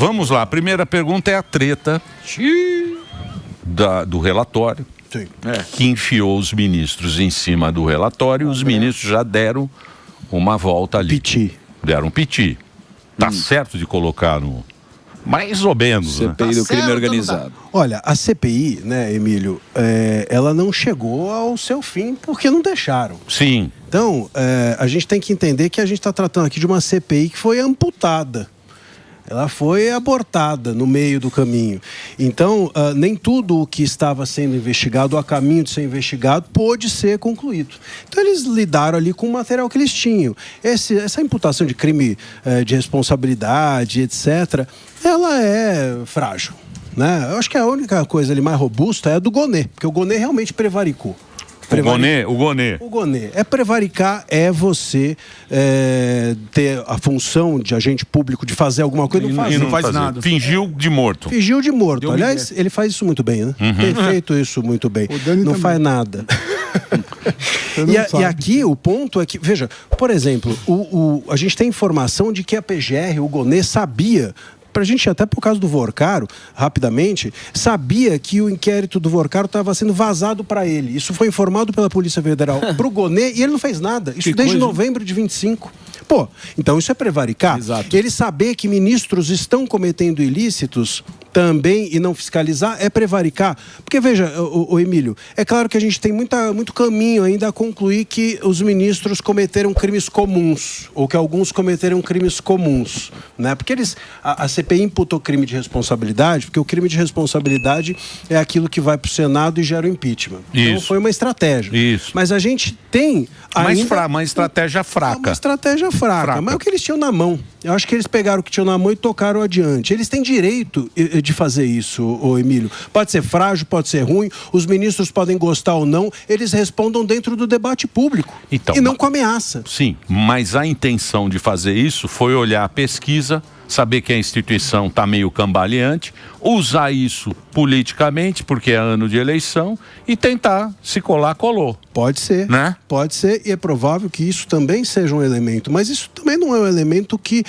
vamos lá. A primeira pergunta é a treta do relatório. Sim. Que enfiou os ministros em cima do relatório. Os ministros já deram uma volta ali. Piti. Deram um piti. Tá certo de colocar no... Mais ou menos, CPI né? do crime organizado. Olha, a CPI, né, Emílio, ela não chegou ao seu fim porque não deixaram. Sim. Então, a gente tem que entender que a gente está tratando aqui de uma CPI que foi amputada. Ela foi abortada no meio do caminho. Então, nem tudo o que estava sendo investigado, a caminho de ser investigado, pôde ser concluído. Então, eles lidaram ali com o material que eles tinham. Essa imputação de crime de responsabilidade, etc., ela é frágil, né? Eu acho que a única coisa ali mais robusta é a do Gonê, porque o Gonê realmente prevaricou. O Gonê. Prevaricar é você ter a função de agente público de fazer alguma coisa e não faz nada. Fingiu de morto. Fingiu de morto. Aliás, ele faz isso muito bem, né? Tem feito isso muito bem. Não faz nada. E aqui o ponto é que, veja, por exemplo, a gente tem informação de que a PGR, o Gonê, sabia... Pra gente, até por causa do Vorcaro, rapidamente, sabia que o inquérito do Vorcaro estava sendo vazado para ele. Isso foi informado pela Polícia Federal para o Gonê e ele não fez nada. Isso desde novembro de 25. Pô, então isso é prevaricar. Exato. Ele saber que ministros estão cometendo ilícitos também e não fiscalizar é prevaricar. Porque, veja, o Emílio, é claro que a gente tem muito caminho ainda a concluir que os ministros cometeram crimes comuns, ou que alguns cometeram crimes comuns, né? Porque a CPI imputou crime de responsabilidade, porque o crime de responsabilidade é aquilo que vai para o Senado e gera o impeachment. Isso. Então foi uma estratégia. Isso. Mas a gente tem ainda... Uma estratégia fraca. Uma estratégia fraca. Mas é o que eles tinham na mão. Eu acho que eles pegaram o que tinham na mão e tocaram adiante. Eles têm direito de fazer isso, Emílio. Pode ser frágil, pode ser ruim, os ministros podem gostar ou não, eles respondam dentro do debate público. Então, e não com ameaça. Sim, mas a intenção de fazer isso foi olhar a pesquisa, saber que a instituição está meio cambaleante, usar isso politicamente, porque é ano de eleição, e tentar se colar, colou. Pode ser, né? Pode ser, e é provável que isso também seja um elemento, mas isso também não é um elemento que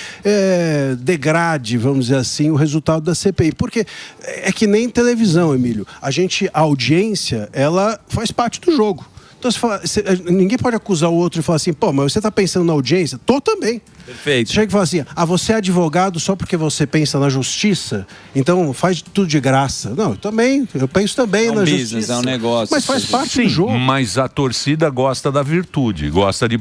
degrade, vamos dizer assim, o resultado da CPI, porque é que nem televisão, Emílio. A audiência, ela faz parte do jogo. Então, ninguém pode acusar o outro e falar assim, pô, mas você está pensando na audiência? Tô também. Perfeito. Você chega e fala assim, você é advogado só porque você pensa na justiça? Então faz tudo de graça. Não, eu penso também na justiça. É um negócio. Mas faz parte do jogo. Mas a torcida gosta da virtude, gosta de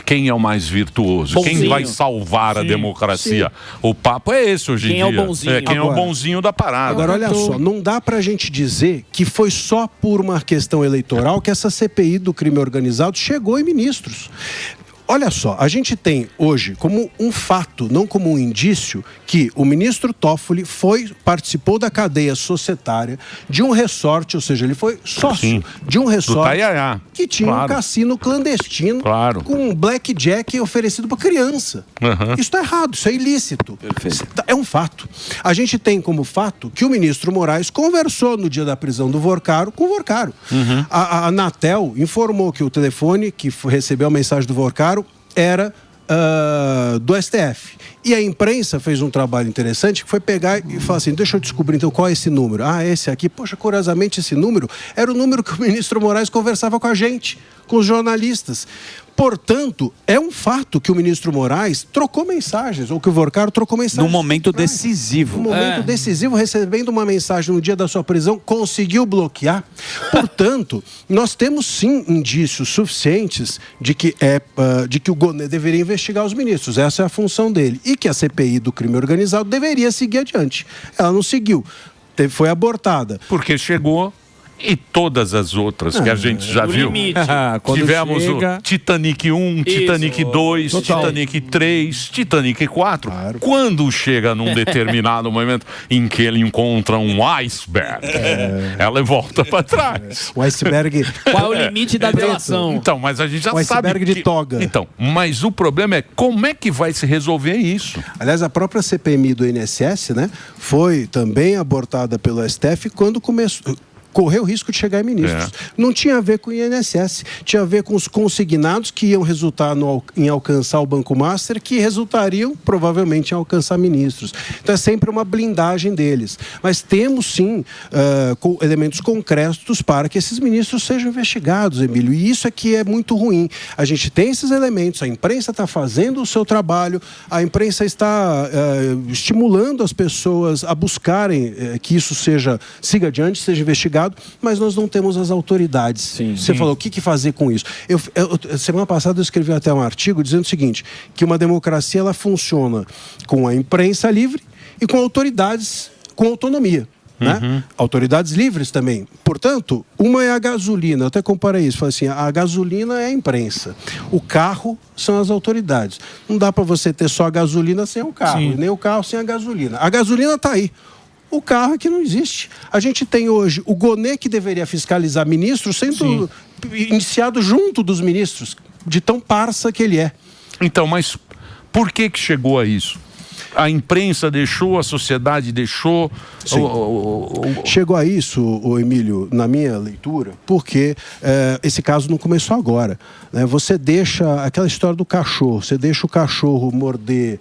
quem é o mais virtuoso, Bonzinho. quem vai salvar a democracia. Sim. O papo é esse hoje em dia. Quem é o bonzinho? Quem é o bonzinho da parada. Agora, olha só, não dá pra gente dizer que foi só por uma questão eleitoral que essa CPI do crime organizado chegou em ministros. Olha só, a gente tem hoje como um fato, não como um indício, que o ministro Toffoli participou da cadeia societária de um resort, ou seja, ele foi sócio de um resort que tinha um cassino clandestino com um blackjack oferecido para criança. Isso está errado, isso é ilícito. Perfeito. É um fato. A gente tem como fato que o ministro Moraes conversou no dia da prisão do Vorcaro com o Vorcaro. A Anatel informou que o telefone que recebeu a mensagem do Vorcaro era do STF. E a imprensa fez um trabalho interessante que foi pegar e falar assim, deixa eu descobrir então qual é esse número. Esse aqui, poxa, curiosamente esse número era o número que o ministro Moraes conversava com a gente, com os jornalistas. Portanto, é um fato que o ministro Moraes trocou mensagens, ou que o Vorcaro trocou mensagens. Num momento decisivo. Num momento decisivo, recebendo uma mensagem no dia da sua prisão, conseguiu bloquear. Portanto, nós temos sim indícios suficientes de que o Gonê deveria investigar os ministros. Essa é a função dele. E que a CPI do crime organizado deveria seguir adiante. Ela não seguiu. Foi abortada. Porque chegou... E todas as outras que a gente já viu. Tivemos o Titanic 1, Titanic 2, Titanic 3, Titanic 4. Claro. Quando chega num determinado momento em que ele encontra um iceberg, ela volta para trás. O iceberg... Qual é o limite da delação? Então, mas a gente já sabe... O iceberg de toga. Então, mas o problema é como é que vai se resolver isso? Aliás, a própria CPMI do INSS, né, foi também abortada pelo STF quando começou... correu o risco de chegar em ministros. Não tinha a ver com o INSS, tinha a ver com os consignados que iam resultar em alcançar o Banco Master, que resultariam provavelmente em alcançar ministros. Então é sempre uma blindagem deles. Mas temos sim elementos concretos para que esses ministros sejam investigados, Emílio. E isso aqui é muito ruim. A gente tem esses elementos, a imprensa está fazendo o seu trabalho, a imprensa está estimulando as pessoas a buscarem que isso siga adiante, seja investigado, mas nós não temos as autoridades. Você falou, o que fazer com isso? Semana passada eu escrevi até um artigo dizendo o seguinte, que uma democracia ela funciona com a imprensa livre e com autoridades com autonomia. Né? Autoridades livres também. Portanto, uma é a gasolina. Eu até comparei isso. Falei assim, a gasolina é a imprensa. O carro são as autoridades. Não dá para você ter só a gasolina sem o carro, e nem o carro sem a gasolina. A gasolina está aí. O carro é que não existe. A gente tem hoje o Gonê, que deveria fiscalizar ministros, sendo iniciado junto dos ministros, de tão parça que ele é. Então, mas por que chegou a isso? A imprensa deixou, a sociedade deixou. Chegou a isso, Emílio, na minha leitura, porque esse caso não começou agora. Né? Você deixa aquela história do cachorro, você deixa o cachorro morder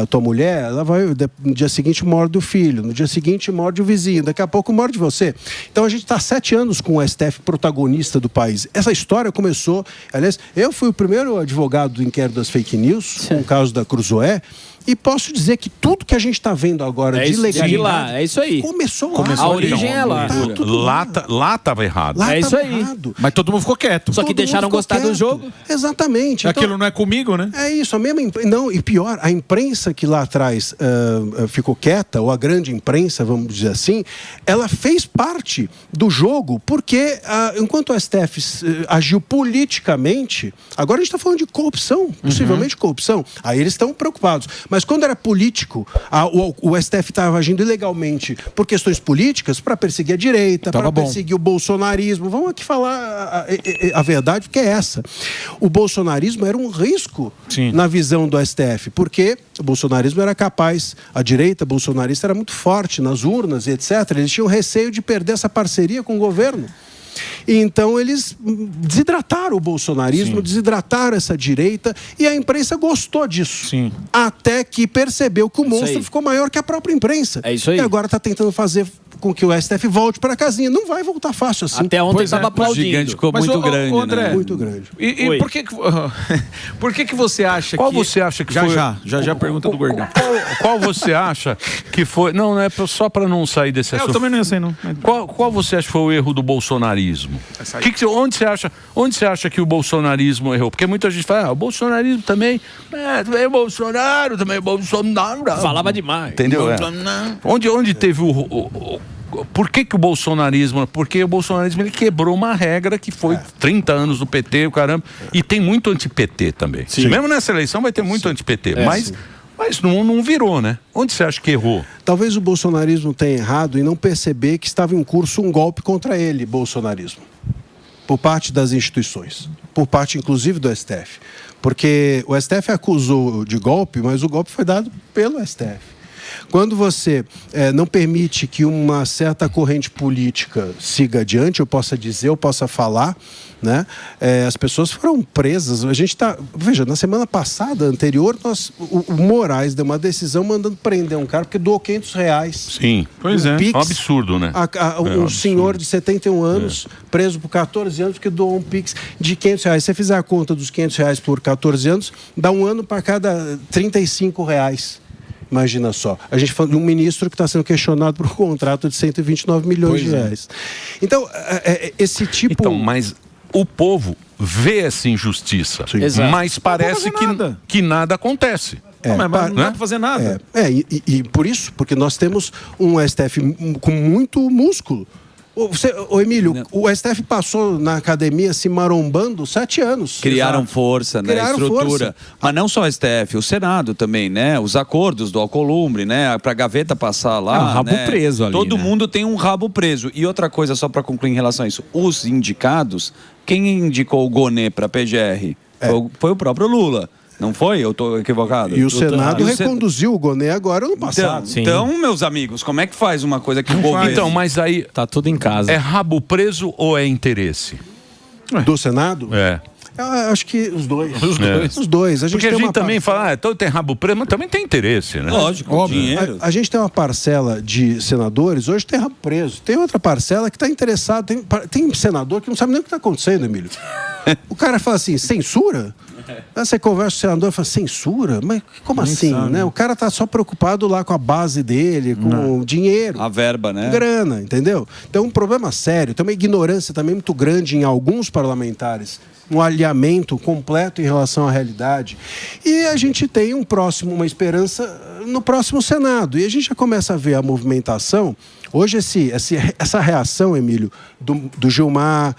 tua mulher, ela vai, no dia seguinte morde o filho, no dia seguinte morde o vizinho, daqui a pouco morde você. Então a gente está 7 anos com o STF protagonista do país. Essa história começou, aliás, eu fui o primeiro advogado do inquérito das fake news, com o caso da Cruzoé. E posso dizer que tudo que a gente está vendo agora de legalidade... É isso aí. Começou lá. A origem é lá. Lá estava errado. É isso aí. Errado. Mas todo mundo ficou quieto. Só que deixaram gostar do jogo. Exatamente. Aquilo então, não é comigo, né? É isso. A mesma não, e pior, a imprensa que lá atrás ficou quieta, ou a grande imprensa, vamos dizer assim, ela fez parte do jogo, porque enquanto o STF agiu politicamente, agora a gente está falando de corrupção, possivelmente corrupção. Aí eles estão preocupados. Mas quando era político, o STF estava agindo ilegalmente por questões políticas, para perseguir a direita, para perseguir o bolsonarismo. Vamos aqui falar a verdade, porque é essa. O bolsonarismo era um risco na visão do STF, porque o bolsonarismo era capaz, a direita bolsonarista era muito forte nas urnas e etc. Eles tinham receio de perder essa parceria com o governo. E então eles desidrataram o bolsonarismo, desidrataram essa direita, e a imprensa gostou disso. Até que percebeu que o monstro ficou maior que a própria imprensa. É isso aí. E agora está tentando fazer com que o STF volte para a casinha. Não vai voltar fácil assim. Até ontem estava aplaudindo. O gigante ficou muito grande, André, né? Muito grande. E por que você acha Qual que... você acha que foi... Já pergunta do Gordão. Qual você acha que foi... Não é só para não sair desse assunto. Eu também não sei, não. Qual você acha que foi o erro do bolsonarismo? Onde você acha que o bolsonarismo errou? Porque muita gente fala, o bolsonarismo também é Bolsonaro, também é Bolsonaro. Falava demais. Entendeu? Onde teve por que o bolsonarismo? Porque o bolsonarismo ele quebrou uma regra que foi 30 anos do PT, o caramba. E tem muito anti-PT também. Mesmo nessa eleição vai ter muito anti-PT. Mas não virou, né? Onde você acha que errou? Talvez o bolsonarismo tenha errado em não perceber que estava em curso um golpe contra ele, bolsonarismo. Por parte das instituições. Por parte, inclusive, do STF. Porque o STF acusou de golpe, mas o golpe foi dado pelo STF. Quando você não permite que uma certa corrente política siga adiante, eu possa dizer, eu possa falar, né? As pessoas foram presas. A gente está... Veja, na semana passada, anterior, o Moraes deu uma decisão mandando prender um cara porque doou R$500. Sim, pois é. Pix, um absurdo, né? Um senhor de 71 anos, preso por 14 anos, porque doou um Pix de R$500. Se você fizer a conta dos R$500 por 14 anos, dá um ano para cada R$35. Imagina só. A gente fala de um ministro que está sendo questionado por um contrato de 129 milhões de reais. Então, esse tipo... Então, mas o povo vê essa injustiça, mas parece que nada acontece. Mas não dá para fazer nada. E por isso, porque nós temos um STF com muito músculo. Emílio, o STF passou na academia se marombando 7 anos. Criaram força, né? Estrutura. Mas não só o STF, o Senado também, né? Os acordos do Alcolumbre, né? Pra gaveta passar lá. Um rabo preso ali. Todo mundo tem um rabo preso. E outra coisa, só para concluir em relação a isso: os indicados, quem indicou o Gonê para a PGR? Foi o próprio Lula. Não foi? Eu estou equivocado? E o Senado reconduziu o Gonê agora no passado. Então, meus amigos, como é que faz uma coisa que o governo... Então, mas aí... Tá tudo em casa. É rabo preso ou é interesse? Do Senado? É. Eu acho que os dois. Os dois. Porque a gente também fala, então tem rabo preso, mas também tem interesse, né? Lógico, dinheiro. A gente tem uma parcela de senadores, hoje tem rabo preso. Tem outra parcela que está interessada. Tem senador que não sabe nem o que está acontecendo, Emílio. O cara fala assim, censura? Aí você conversa com o senador e fala, censura? Mas como assim? Né? O cara tá só preocupado lá com a base dele, com o dinheiro. A verba, né? Grana, entendeu? Então, um problema sério. Tem uma ignorância também muito grande em alguns parlamentares. Um alinhamento completo em relação à realidade. E a gente tem uma esperança no próximo Senado. E a gente já começa a ver a movimentação. Hoje, essa reação, Emílio, do Gilmar,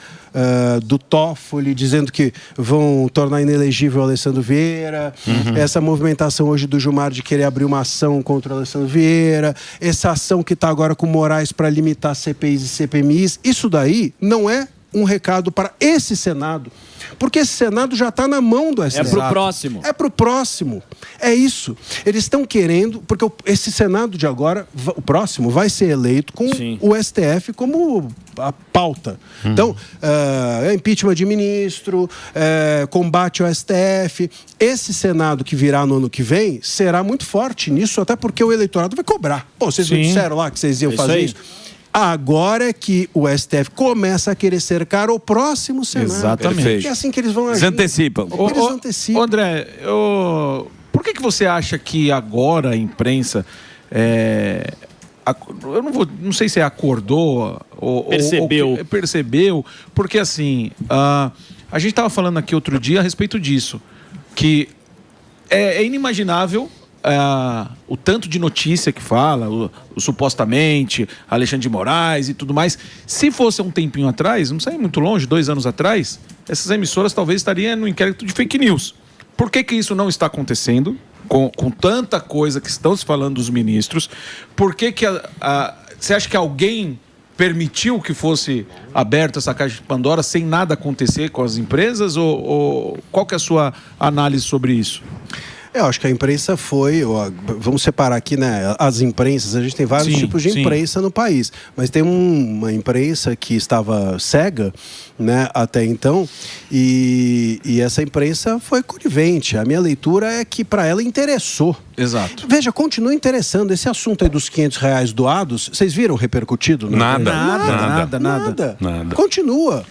do Toffoli, dizendo que vão tornar inelegível o Alessandro Vieira, essa movimentação hoje do Gilmar de querer abrir uma ação contra o Alessandro Vieira, essa ação que está agora com o Moraes para limitar CPIs e CPMIs, isso daí não é um recado para esse Senado, porque esse Senado já está na mão do STF. É pro próximo. É pro próximo. É isso. Eles estão querendo, porque esse Senado de agora, o próximo, vai ser eleito com o STF como a pauta. Então, impeachment de ministro, combate ao STF. Esse Senado que virá no ano que vem será muito forte nisso, até porque o eleitorado vai cobrar. Pô, vocês não disseram lá que vocês iam fazer isso? Agora é que o STF começa a querer cercar o próximo Senado. Exatamente. É assim que eles vão agir. Eles antecipam. Eles antecipam. André, por que você acha que agora a imprensa... eu não sei se acordou ou percebeu, porque assim, a gente estava falando aqui outro dia a respeito disso, que é inimaginável o tanto de notícia que fala, o supostamente, Alexandre de Moraes e tudo mais. Se fosse um tempinho atrás, não sei muito longe, 2 anos atrás, essas emissoras talvez estariam no inquérito de fake news. Por que isso não está acontecendo? Com tanta coisa que estão se falando dos ministros, por que você acha que alguém permitiu que fosse aberta essa caixa de Pandora sem nada acontecer com as empresas? Ou qual que é a sua análise sobre isso? Eu acho que a imprensa vamos separar aqui, né? As imprensas, a gente tem vários tipos de imprensa no país, mas tem uma imprensa que estava cega, né, até então, e essa imprensa foi conivente. A minha leitura é que para ela interessou. Exato. Veja, continua interessando. Esse assunto aí dos R$500 doados, vocês viram repercutido? Nada. Continua.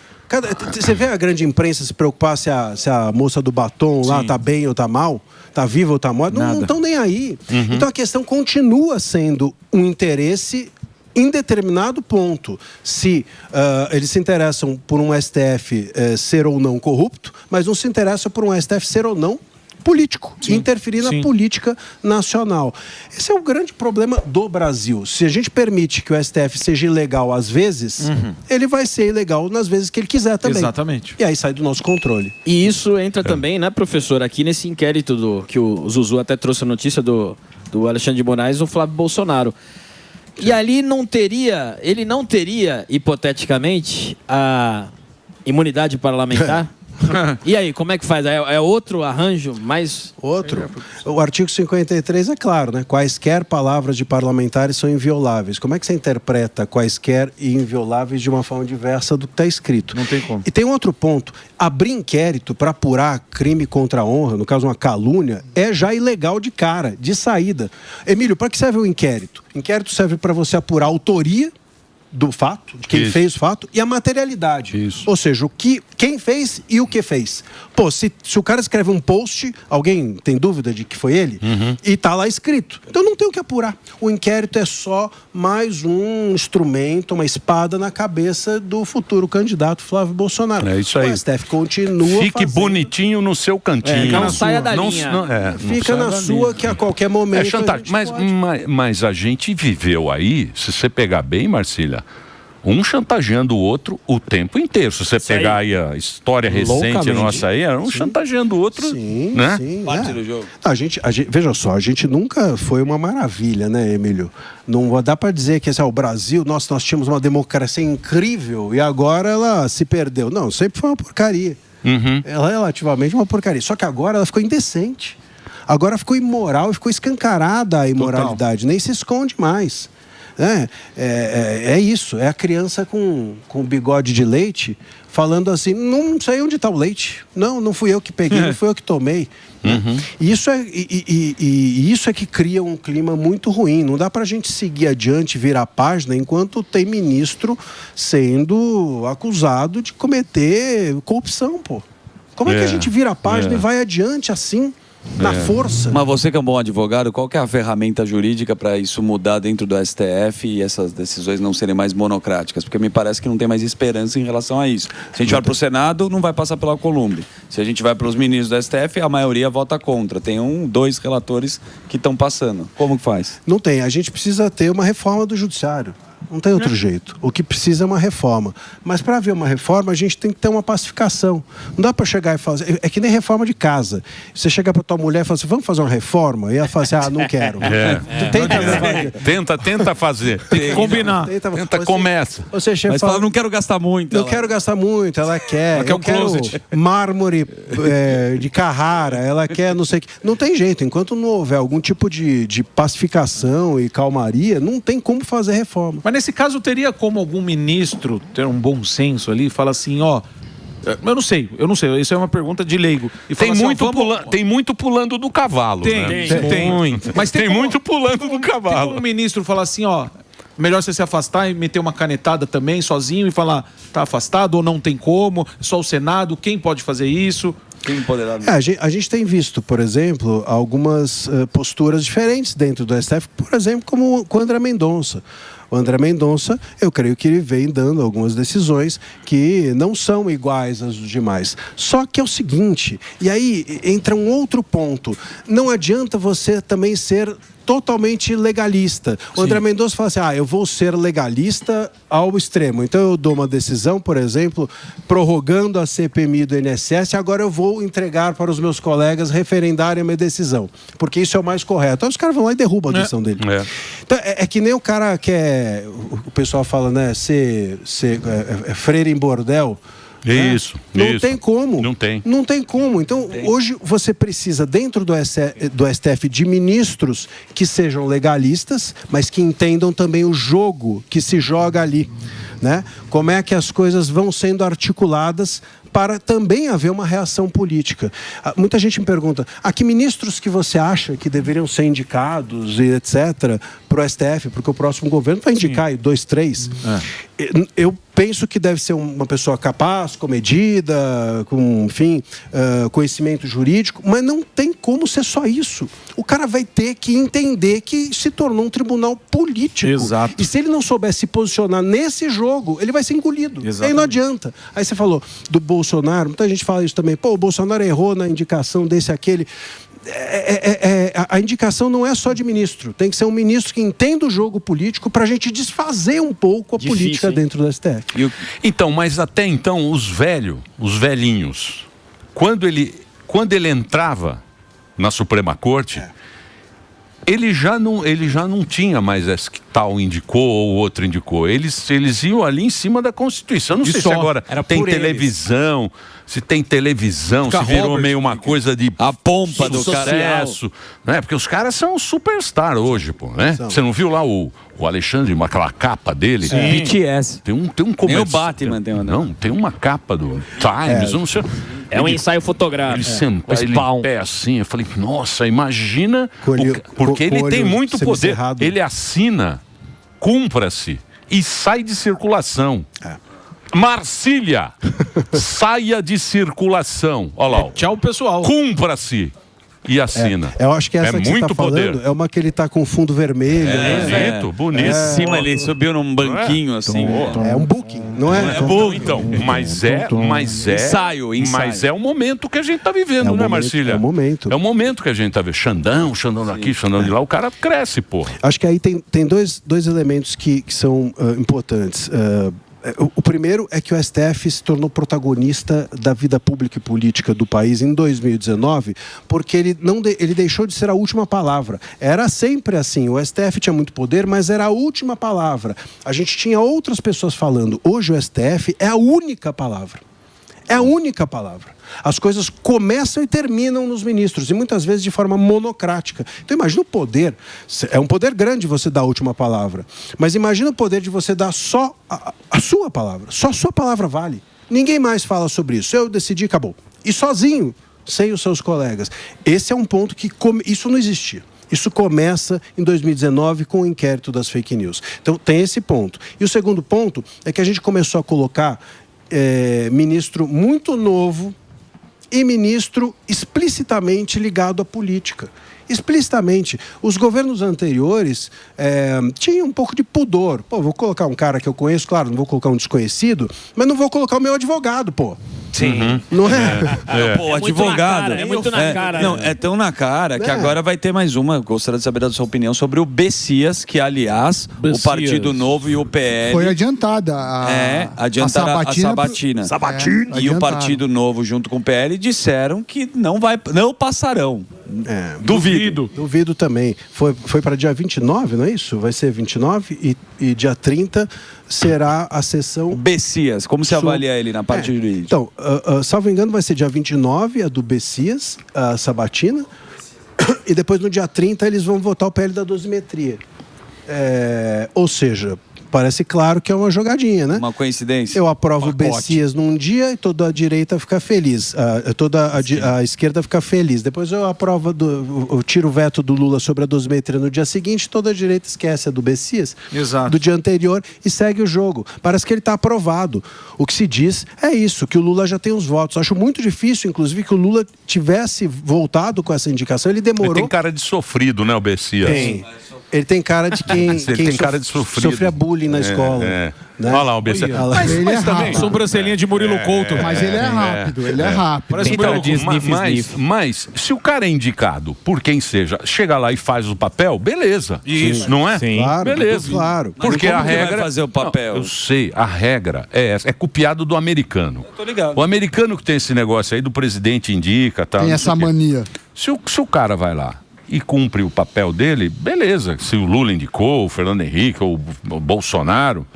Você vê a grande imprensa se preocupar se a moça do batom lá tá bem ou tá mal? Tá viva ou tá morta? Não estão nem aí. Então a questão continua sendo um interesse em determinado ponto. Se eles se interessam por um STF ser ou não corrupto, mas não se interessam por um STF ser ou não político, interferir na política nacional. Esse é o grande problema do Brasil. Se a gente permite que o STF seja ilegal às vezes, ele vai ser ilegal nas vezes que ele quiser também. Exatamente. E aí sai do nosso controle. E isso entra também, né, professor, aqui nesse inquérito que o Zuzu até trouxe a notícia do Alexandre de Moraes, o Flávio Bolsonaro. E ali ele não teria, hipoteticamente, a imunidade parlamentar? E aí, como é que faz? É outro arranjo mais... Outro. O artigo 53 é claro, né? Quaisquer palavras de parlamentares são invioláveis. Como é que você interpreta quaisquer e invioláveis de uma forma diversa do que está escrito? Não tem como. E tem um outro ponto. Abrir inquérito para apurar crime contra a honra, no caso uma calúnia, é já ilegal de cara, de saída. Emílio, para que serve o inquérito? Inquérito serve para você apurar a autoria do fato, de quem fez o fato, e a materialidade. Isso. Ou seja, quem fez e o que fez. Pô, se o cara escreve um post, alguém tem dúvida de que foi ele? E tá lá escrito. Então não tem o que apurar. O inquérito é só mais um instrumento, uma espada na cabeça do futuro candidato Flávio Bolsonaro. É isso aí. O STF continua Fique bonitinho no seu cantinho. Não saia da linha. Fica na sua, que a qualquer momento... É chantagem. Mas a gente viveu aí, se você pegar bem, Marcília, um chantageando o outro o tempo inteiro. Se você pegar aí a história recente nossa aí, era um chantageando o outro. Sim, né? sim. Parte do jogo. A gente, veja só, a gente nunca foi uma maravilha, né, Emílio? Não dá para dizer que o Brasil, nós tínhamos uma democracia incrível e agora ela se perdeu. Não, sempre foi uma porcaria. Ela é relativamente uma porcaria. Só que agora ela ficou indecente. Agora ficou imoral e ficou escancarada a imoralidade. Total. Nem se esconde mais. É isso. É a criança com bigode de leite falando assim, não sei onde está o leite. Não fui eu que peguei, não fui eu que tomei. Isso é que cria um clima muito ruim. Não dá para a gente seguir adiante, virar a página, enquanto tem ministro sendo acusado de cometer corrupção, pô. Como é que a gente vira a página e vai adiante assim? Na força. Mas você que é um bom advogado, qual que é a ferramenta jurídica para isso mudar dentro do STF e essas decisões não serem mais monocráticas? Porque me parece que não tem mais esperança em relação a isso. Se a gente vai para o Senado, não vai passar pela Alcolumbre. Se a gente vai para os ministros do STF, a maioria vota contra. Tem 2 relatores que estão passando. Como que faz? Não tem. A gente precisa ter uma reforma do judiciário. Não tem outro jeito. O que precisa é uma reforma. Mas para haver uma reforma, a gente tem que ter uma pacificação. Não dá para chegar e falar assim, é que nem reforma de casa. Você chega para tua mulher e fala assim, vamos fazer uma reforma? E ela fala assim, não quero. Tenta fazer. Tem que combinar. Começa. Mas fala, não quero gastar muito. Não quero gastar muito. Ela quer eu quero mármore de Carrara. Ela quer não sei o que. Não tem jeito. Enquanto não houver algum tipo de pacificação e calmaria, não tem como fazer reforma. Mas nesse caso, teria como algum ministro ter um bom senso ali e falar assim, eu não sei, isso é uma pergunta de leigo. E tem, assim, tem muito pulando do cavalo. Tem muito. Mas tem muito pulando do cavalo. Tem como o ministro falar assim, melhor você se afastar e meter uma canetada também, sozinho, e falar, tá afastado ou não tem como, só o Senado, quem pode fazer isso? Quem poderá... A gente tem visto, por exemplo, algumas posturas diferentes dentro do STF, por exemplo, como com o André Mendonça. O André Mendonça, eu creio que ele vem dando algumas decisões que não são iguais às dos demais. Só que é o seguinte, e aí entra um outro ponto, não adianta você também ser totalmente legalista. O André Mendonça fala assim, eu vou ser legalista ao extremo. Então eu dou uma decisão, por exemplo, prorrogando a CPMI do INSS, agora eu vou entregar para os meus colegas referendarem a minha decisão, porque isso é o mais correto. Aí os caras vão lá e derrubam a decisão dele. Então é que nem o cara quer, o pessoal fala, né, ser freira em bordel. Isso. Não tem como. Não tem como. Então, hoje você precisa, dentro do STF, de ministros que sejam legalistas, mas que entendam também o jogo que se joga ali. Né? Como é que as coisas vão sendo articuladas para também haver uma reação política. Muita gente me pergunta, que ministros que você acha que deveriam ser indicados e etc. para o STF, porque o próximo governo vai indicar 2, 3. Eu penso que deve ser uma pessoa capaz, comedida, com, enfim, conhecimento jurídico, mas não tem como ser só isso. O cara vai ter que entender que se tornou um tribunal político. Exato. E se ele não souber se posicionar nesse jogo, ele vai ser engolido. Exatamente. Aí não adianta. Aí você falou do Bolsonaro, muita gente fala isso também. O Bolsonaro errou na indicação desse, aquele. A indicação não é só de ministro. Tem que ser um ministro que entenda o jogo político para a gente desfazer um pouco a política dentro do STF. Então, mas até então, os velhinhos, quando ele entrava na Suprema Corte, ele já não tinha mais esse que tal indicou ou outro indicou. Eles iam ali em cima da Constituição. Não sei se agora tem televisão, se virou meio uma coisa de a pompa do sucesso, né? Porque os caras são superstar hoje, pô, né? Você não viu lá o Alexandre, aquela capa dele? BTS. Tem um comercial. Nem o Batman tem uma. Não, tem uma capa do Times, eu não sei. É um ensaio fotográfico. Ele senta ele em pé assim, eu falei, nossa, imagina, porque ele tem muito poder. Ele assina, cumpra-se e sai de circulação. Marcília, saia de circulação. Olha lá. Tchau, pessoal. Cumpra-se. E assina. Eu acho que essa que muito você tá falando é uma que ele tá com fundo vermelho. Bonito. Em cima ele subiu num banquinho assim. É um booking, não é? Então, mas ensaio. Mas é o momento que a gente tá vivendo, né, Marcília? É o momento. É o momento que a gente tá vendo. Xandão daqui, Xandão de lá, o cara cresce, pô. Acho que aí tem dois elementos que são importantes. O primeiro é que o STF se tornou protagonista da vida pública e política do país em 2019, porque ele deixou de ser a última palavra. Era sempre assim, o STF tinha muito poder, mas era a última palavra. A gente tinha outras pessoas falando. Hoje o STF é a única palavra. É a única palavra. As coisas começam e terminam nos ministros, e muitas vezes de forma monocrática. Então imagina o poder, é um poder grande você dar a última palavra, mas imagina o poder de você dar só a sua palavra, só a sua palavra vale. Ninguém mais fala sobre isso, eu decidi, acabou. E sozinho, sem os seus colegas. Esse é um ponto que isso não existia. Isso começa em 2019 com o inquérito das fake news. Então tem esse ponto. E o segundo ponto é que a gente começou a colocar ministro muito novo e ministro explicitamente ligado à política. Explicitamente. Os governos anteriores tinham um pouco de pudor. Pô, vou colocar um cara que eu conheço, claro, não vou colocar um desconhecido, mas não vou colocar o meu advogado, pô. Sim. Não é? Pô, advogado. É muito na cara. Não, é tão na cara que agora vai ter mais uma. Gostaria de saber da sua opinião sobre o Bessias, que, aliás, o Partido Novo e o PL. Foi adiantada adiantaram a Sabatina. E o Partido Novo, junto com o PL, disseram que não passarão. Duvido também. Foi para dia 29, não é isso? Vai ser 29 e dia 30 será a sessão... Bessias, como se avalia ele na parte jurídica? Então, salvo engano, vai ser dia 29, a do Bessias, a Sabatina, e depois no dia 30 eles vão votar o PL da dosimetria. Ou seja... Parece claro que é uma jogadinha, né? Uma coincidência. Eu aprovo o Bessias num dia e toda a direita fica feliz. Toda a esquerda fica feliz. Depois eu aprovo, eu tiro o veto do Lula sobre a dosimetria no dia seguinte, toda a direita esquece a do Bessias. Exato. Do dia anterior e segue o jogo. Parece que ele está aprovado. O que se diz é isso, que o Lula já tem os votos. Acho muito difícil, inclusive, que o Lula tivesse voltado com essa indicação. Ele demorou... Ele tem cara de sofrido, né, o Bessias? Tem. Ele tem cara de quem tem cara de sofrido. Sofria bullying na escola. Né? Olha lá o Bessias. Mas também, sobrancelhinha de Murilo Couto. Mas ele é rápido, ele é rápido. Parece mas se o cara é indicado por quem seja, chega lá e faz o papel, beleza. Isso. Não é? Sim. Claro, beleza. Claro. Porque a regra... vai fazer o papel? Não, eu sei, a regra é essa. É copiado do americano. Eu tô ligado. O americano que tem esse negócio aí do presidente indica, tal. Tem essa mania. Se o cara vai lá e cumpre o papel dele, beleza. Se o Lula indicou, o Fernando Henrique ou o Bolsonaro,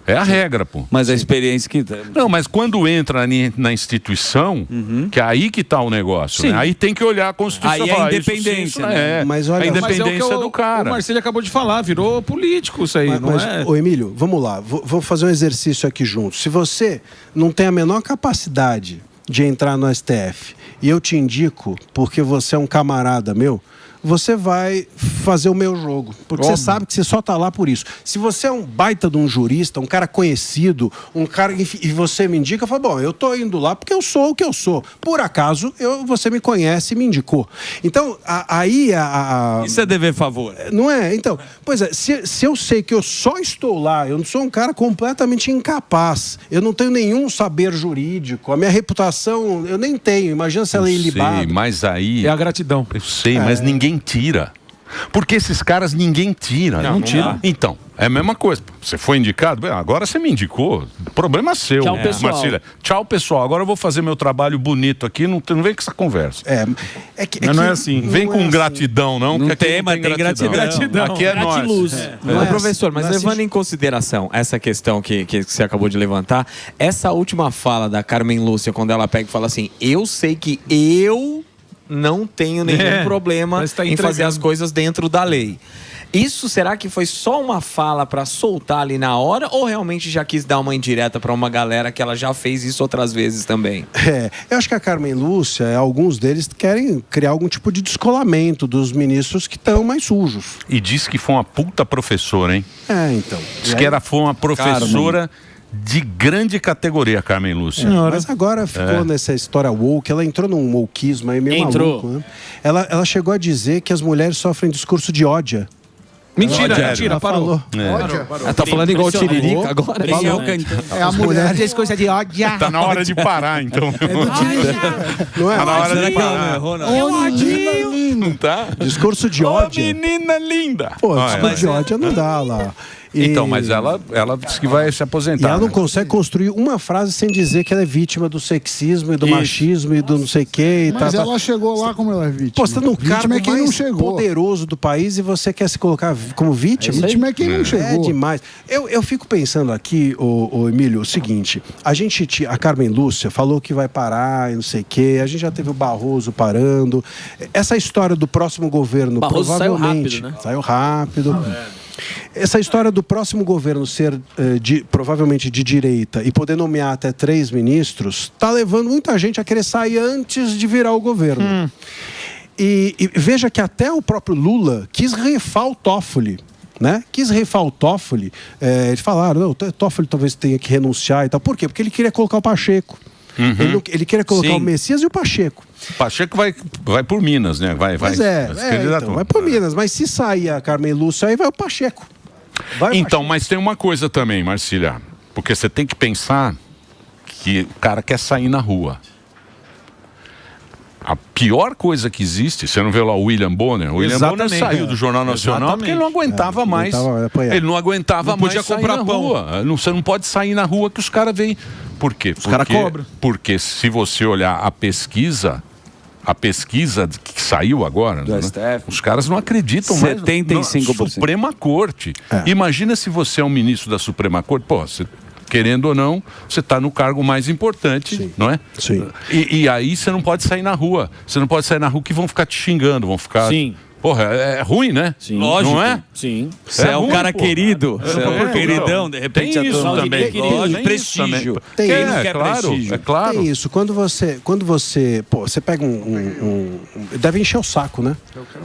é a regra, pô. Mas a experiência que... Não, mas quando entra na instituição, que é aí que tá o negócio, né? Aí tem que olhar a Constituição. Aí é a independência, né? Mas olha, a independência do cara. O Marcelo acabou de falar, virou político isso aí, não é? Ô Emílio, vamos lá, vou fazer um exercício aqui junto. Se você não tem a menor capacidade de entrar no STF e eu te indico porque você é um camarada meu, você vai fazer o meu jogo. Porque você sabe que você só está lá por isso. Se você é um baita de um jurista, um cara conhecido, um cara e você me indica, eu falo, bom, eu estou indo lá porque eu sou o que eu sou. Por acaso, você me conhece e me indicou. Então, aí... Isso é dever favor. Não é? Então, pois é, se eu sei que eu só estou lá, eu não sou um cara completamente incapaz, eu não tenho nenhum saber jurídico, a minha reputação eu nem tenho, imagina se ela é ilibada. Sei, mas aí... É a gratidão. Eu sei, mas ninguém tira. Porque esses caras ninguém tira. Não tira. Então, é a mesma coisa. Você foi indicado, bem, agora você me indicou. Problema seu. Tchau, pessoal. Marcília. Tchau, pessoal. Agora eu vou fazer meu trabalho bonito aqui. Não vem com essa conversa. Mas não é assim. Vem com gratidão, não. Não tem, mas tem gratidão. Aqui é nós. Ô, professor, mas levando em consideração essa questão que você acabou de levantar, essa última fala da Carmen Lúcia, quando ela pega e fala assim, eu sei que eu não tenho nenhum problema em fazer as coisas dentro da lei. Isso será que foi só uma fala para soltar ali na hora ou realmente já quis dar uma indireta para uma galera que ela já fez isso outras vezes também? Eu acho que a Carmen Lúcia, alguns deles querem criar algum tipo de descolamento dos ministros que estão mais sujos. E disse que foi uma puta professora, hein? Então. Diz que foi uma professora de grande categoria, Carmen Lúcia. Mas agora ficou nessa história woke, ela entrou num wokeismo aí meio maluco, né? Ela chegou a dizer que as mulheres sofrem discurso de ódio. Mentira, parou. Ela tá falando igual o Tiririca agora. A mulher diz coisa de ódio. Tá na hora de parar, então. Não é? Tá na hora de parar. Eu odio. menino. Tá? Discurso de ódio. Ô, menina linda. Pô, discurso de ódio não dá lá. Então, mas ela disse que vai se aposentar. E ela não consegue construir uma frase sem dizer que ela é vítima do sexismo e do machismo e do não sei o quê. Mas ela chegou lá como ela é vítima. Pô, você tá no cargo é quem não mais chegou. poderoso do país e você quer se colocar como vítima? Vítima é quem não chegou. É demais. Eu fico pensando aqui, ô Emílio, o seguinte. A Carmen Lúcia falou que vai parar e não sei o quê. A gente já teve o Barroso parando. Essa história do próximo governo, Barroso provavelmente... saiu rápido, né? Saiu rápido. Essa história do próximo governo ser provavelmente de direita e poder nomear até 3 ministros está levando muita gente a querer sair antes de virar o governo. E veja que até o próprio Lula quis rifar o Toffoli. Né? Quis rifar o Toffoli. Eles falaram, não, o Toffoli talvez tenha que renunciar e tal. Por quê? Porque ele queria colocar o Pacheco. Ele queria colocar o Messias e o Pacheco. Pacheco vai por Minas, né? Mas então, vai por Minas. Mas se sair a Carmen Lúcia, aí vai o Pacheco. Então, mas tem uma coisa também, Marcília. Porque você tem que pensar que o cara quer sair na rua. A pior coisa que existe, você não vê lá o William Bonner? O William Bonner saiu do Jornal Nacional porque ele não aguentava mais. Ele não aguentava mais podia comprar na pão. rua. Você não pode sair na rua que os caras vêm. Por quê? Os caras cobram. Porque se você olhar a pesquisa que saiu agora, do STF, os caras não acreditam 75%. mais na Suprema Corte. Imagina se você é um ministro da Suprema Corte, querendo ou não, você está no cargo mais importante, não é? Sim. E aí você não pode sair na rua. Você não pode sair na rua que vão ficar te xingando, vão ficar... Sim. Porra, é ruim, né? Sim. Lógico. Não é? Sim. Você é um ruim, cara pô. querido. Você é um queridão, de repente Tem isso também. Lógico, prestígio. Tem não quer prestígio? É claro. Tem isso. Quando você você pega deve encher o saco, né?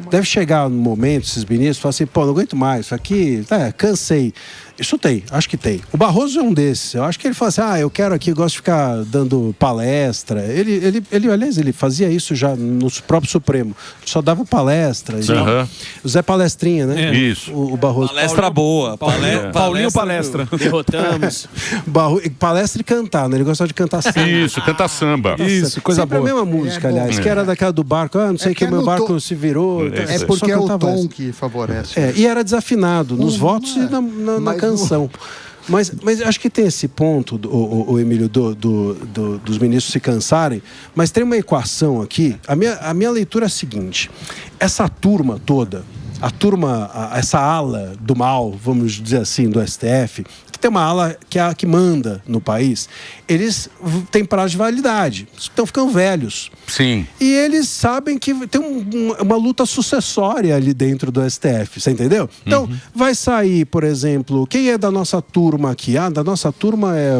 Deve chegar no momento, esses ministros, falar assim, não aguento mais, isso aqui, cansei. Isso tem, acho que tem. O Barroso é um desses. Eu acho que ele fala assim, eu quero aqui, eu gosto de ficar dando palestra. Aliás, ele fazia isso já no próprio Supremo. Só dava palestra. O Zé Palestrinha, né? Isso. O Barroso. Palestra boa. Paulinho Palestra. Derrotamos. Palestra e cantar, né? Ele gostava de cantar samba. Isso, canta samba. Isso, coisa sempre boa. a mesma música, aliás, que era daquela do barco. Não sei que o meu barco se virou. É porque é o tom que favorece. E era desafinado nos votos e na canção. Mas acho que tem esse ponto, o Emílio, dos ministros se cansarem, mas tem uma equação aqui. A minha leitura é a seguinte: essa turma toda, essa ala do mal, vamos dizer assim, do STF, que tem uma ala que é a que manda no país, eles têm prazo de validade, estão ficando velhos. Sim. E eles sabem que tem uma luta sucessória ali dentro do STF, você entendeu? Então, vai sair, por exemplo, quem é da nossa turma aqui? Da nossa turma é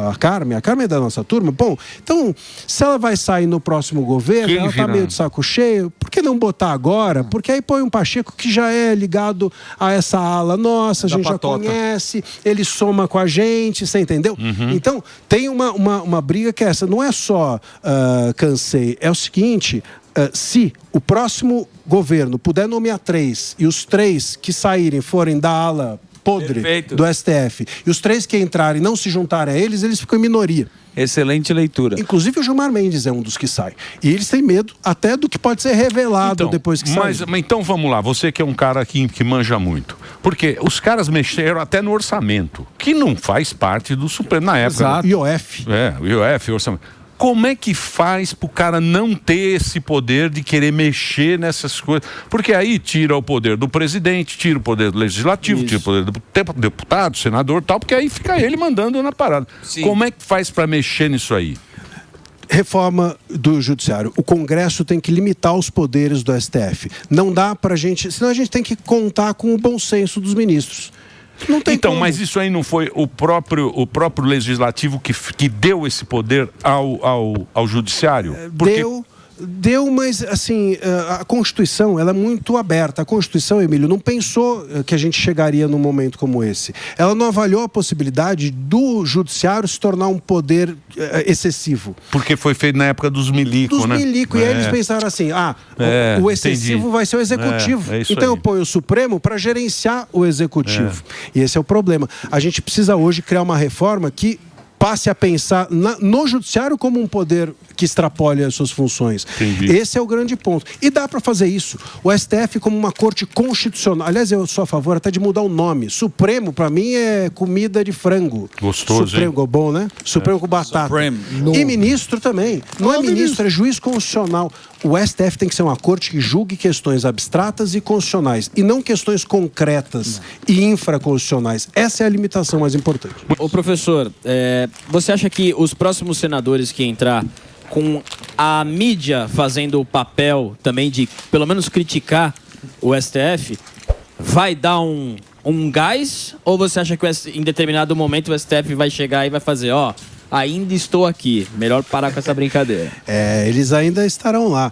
a Carmen é da nossa turma? Bom, então, se ela vai sair no próximo governo, ela tá meio de saco cheio, por que não botar agora? Porque aí põe um Pacheco que já é ligado a essa ala nossa, a gente já conhece, ele soma com a gente, você entendeu? Então, tem uma briga que é essa, não é só cansei, é o seguinte, se o próximo governo puder nomear 3 e os 3 que saírem forem da ala podre do STF e os 3 que entrarem não se juntarem a eles ficam em minoria. Excelente leitura. Inclusive o Gilmar Mendes é um dos que sai. E eles têm medo até do que pode ser revelado depois que sai. Mas então vamos lá, você que é um cara que manja muito. Porque os caras mexeram até no orçamento, que não faz parte do Supremo na época. Exato. IOF. O IOF, orçamento. Como é que faz pro cara não ter esse poder de querer mexer nessas coisas? Porque aí tira o poder do presidente, tira o poder do legislativo, tira o poder do deputado, senador e tal, porque aí fica ele mandando na parada. Sim. Como é que faz para mexer nisso aí? Reforma do judiciário. O Congresso tem que limitar os poderes do STF. Não dá pra gente... Senão a gente tem que contar com o bom senso dos ministros. Não tem como. Mas isso aí não foi o próprio legislativo que deu esse poder ao judiciário? Porque... Deu, mas assim, a Constituição, ela é muito aberta. A Constituição, Emílio, não pensou que a gente chegaria num momento como esse. Ela não avaliou a possibilidade do judiciário se tornar um poder excessivo. Porque foi feito na época dos milico, né? E aí eles pensaram assim, o excessivo vai ser o executivo. Então eu ponho o Supremo para gerenciar o executivo. E esse é o problema. A gente precisa hoje criar uma reforma que passe a pensar no judiciário como um poder que extrapole as suas funções. Entendi. Esse é o grande ponto. E dá para fazer isso. O STF como uma corte constitucional. Aliás, eu sou a favor até de mudar o nome. Supremo, para mim, é comida de frango. Gostoso, Supremo, bom, né? Supremo com batata. Supreme. E ministro também. Não é ministro, é juiz constitucional. O STF tem que ser uma corte que julgue questões abstratas e constitucionais, e não questões concretas e infraconstitucionais. Essa é a limitação mais importante. Ô professor, você acha que os próximos senadores que entrar com a mídia fazendo o papel também de, pelo menos, criticar o STF, vai dar um gás? Ou você acha que em determinado momento o STF vai chegar e vai fazer, ainda estou aqui, melhor parar com essa brincadeira? Eles ainda estarão lá.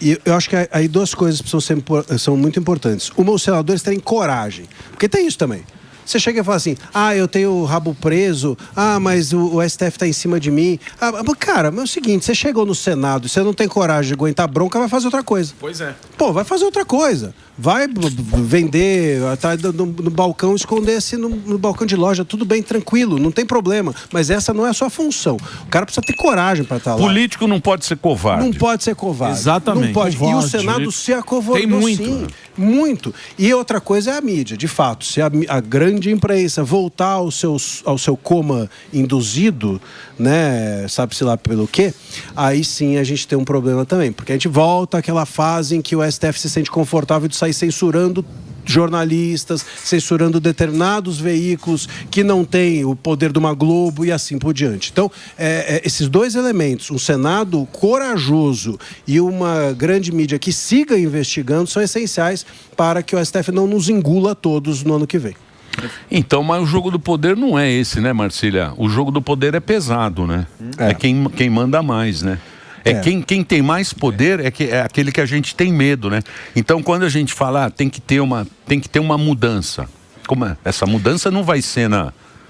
E eu acho que aí duas coisas são muito importantes. Uma, os senadores terem coragem, porque tem isso também. Você chega e fala assim, eu tenho o rabo preso, mas o STF está em cima de mim. Cara, mas é o seguinte, você chegou no Senado, você não tem coragem de aguentar bronca, vai fazer outra coisa. Pois é. Pô, vai fazer outra coisa. Vai vender, no balcão, esconder-se no balcão de loja, tudo bem, tranquilo, não tem problema. Mas essa não é a sua função. O cara precisa ter coragem para estar lá. Político não pode ser covarde. Não pode ser covarde. Exatamente. Não pode. Covarde. E o Senado se acovardou, Tem muito, sim. né? Muito. E outra coisa é a mídia, de fato. Se a grande imprensa voltar ao seu coma induzido, né, sabe-se lá pelo quê, aí sim a gente tem um problema também. Porque a gente volta àquela fase em que o STF se sente confortável de sair censurando jornalistas, censurando determinados veículos que não têm o poder de uma Globo e assim por diante. Então, esses dois elementos, um Senado corajoso e uma grande mídia que siga investigando, são essenciais para que o STF não nos engula todos no ano que vem. Então, mas o jogo do poder não é esse, né, Marcília? O jogo do poder é pesado, né? É quem manda mais, né? Quem tem mais poder é aquele que a gente tem medo, né? Então, quando a gente fala, tem que ter uma mudança. Essa mudança não vai ser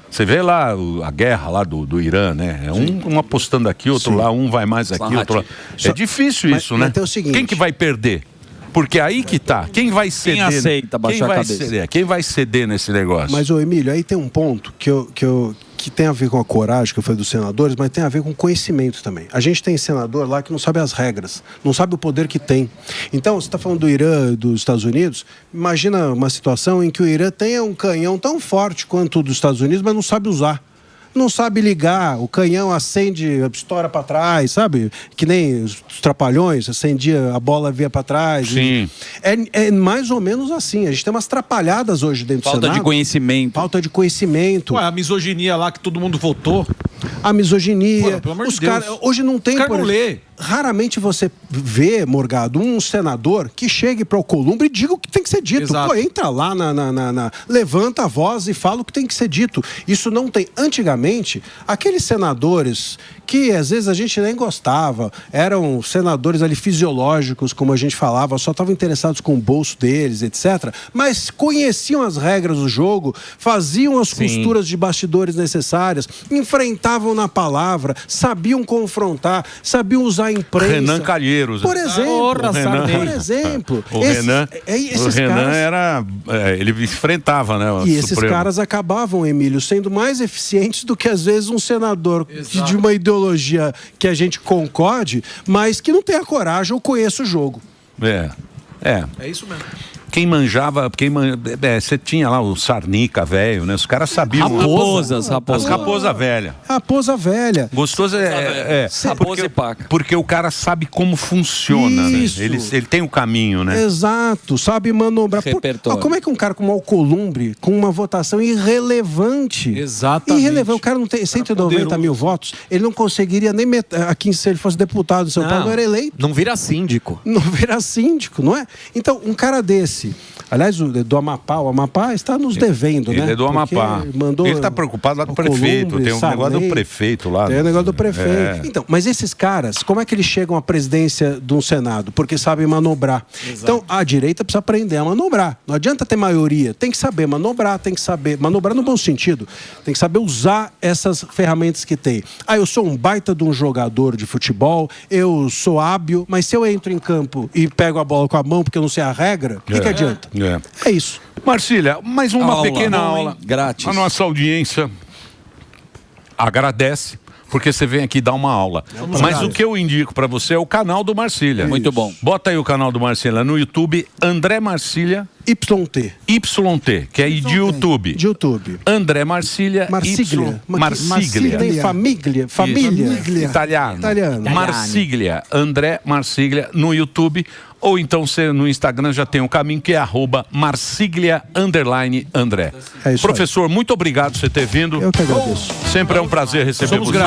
Você vê lá a guerra lá do Irã, né? Um apostando aqui, outro lá, um vai mais aqui, outro lá. É difícil isso, né? Mas é o seguinte, quem que vai perder? Porque aí que tá. Quem vai ceder? Quem aceita baixar a cabeça? Quem vai ceder nesse negócio? Mas, Emílio, aí tem um ponto que tem a ver com a coragem, que eu falei dos senadores, mas tem a ver com conhecimento também. A gente tem senador lá que não sabe as regras, não sabe o poder que tem. Então, você está falando do Irã e dos Estados Unidos, imagina uma situação em que o Irã tenha um canhão tão forte quanto o dos Estados Unidos, mas não sabe usar. Não sabe ligar, o canhão acende, estoura para trás, sabe? Que nem os Trapalhões, acendia, a bola via para trás. Sim. É mais ou menos assim. A gente tem umas trapalhadas hoje dentro do Senado. Falta de conhecimento. Falta de conhecimento. A misoginia lá que todo mundo votou. A misoginia. Pô, pelo amor de Deus. Hoje não tem... Os caras não lê. Raramente você vê, Morgado, um senador que chegue para o Alcolumbre e diga o que tem que ser dito. Exato. Pô, entra lá, levanta a voz e fala o que tem que ser dito. Isso não tem. Antigamente, aqueles senadores que às vezes a gente nem gostava, eram senadores ali fisiológicos, como a gente falava, só estavam interessados com o bolso deles, etc. Mas conheciam as regras do jogo, faziam as costuras de bastidores necessárias, enfrentavam na palavra, sabiam confrontar, sabiam usar a imprensa. Renan Calheiros. Por exemplo. Por exemplo. O Renan era... ele enfrentava, né? E esses caras acabavam, Emílio, sendo mais eficientes do que às vezes um senador de uma ideologia que a gente concorde, mas que não tem a coragem ou conheça o jogo. É isso mesmo. Quem manjava, você tinha lá o Sarnica velho, né? Os caras sabiam. Raposa velha. Raposa velha. Gostoso Raposa e paca. Porque o cara sabe como funciona, né? Ele tem o caminho, né? Exato, sabe manobrar. Como é que um cara com um Alcolumbre, com uma votação irrelevante... Exatamente. Irrelevante. O cara não tem 190 mil votos, ele não conseguiria nem... Aqui, se ele fosse deputado de São Paulo, não era eleito. Não vira síndico. Não vira síndico, não é? Então, um cara desse... Aliás, do Amapá, o Amapá está nos devendo, né? Ele é do Amapá. Ele está preocupado lá com o prefeito. Tem um negócio do prefeito lá. Tem um negócio do prefeito. Então, mas esses caras, como é que eles chegam à presidência de um Senado? Porque sabem manobrar. Exato. Então, a direita precisa aprender a manobrar. Não adianta ter maioria. Tem que saber manobrar, tem que saber... Manobrar no bom sentido. Tem que saber usar essas ferramentas que tem. Eu sou um baita de um jogador de futebol, eu sou hábil, mas se eu entro em campo e pego a bola com a mão porque eu não sei a regra, o que adianta? É isso. Marcília, mais uma pequena aula. Grátis. A nossa audiência. agradece, porque você vem aqui dar uma aula. Mas o que eu indico para você é o canal do Marcília. Muito bom. Bota aí o canal do Marcília no YouTube, André Marcília YT. YT, que é de YouTube. De YouTube. André Marcília. Marsiglia. Marsiglia. Tem família. Italiano. Marsiglia. André Marsiglia no YouTube. Ou então você no Instagram já tem um caminho que é @Marsiglia_André. É isso. Professor, muito obrigado por você ter vindo. Eu que agradeço. Sempre é um prazer receber você.